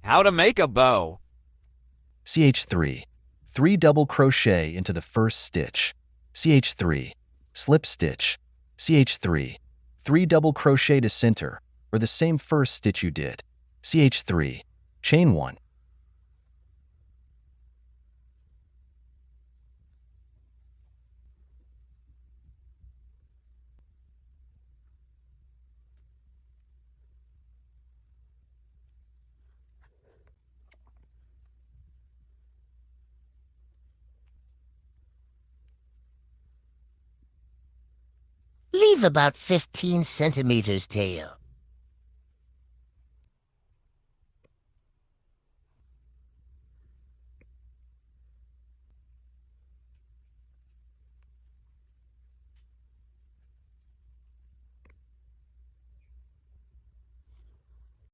How to make a bow. ch3. 3 double crochet into the first stitch. ch3. Slip stitch. ch3. 3 double crochet to center, or the same first stitch you did. ch3. Chain 1. Leave about 15 centimeters tail.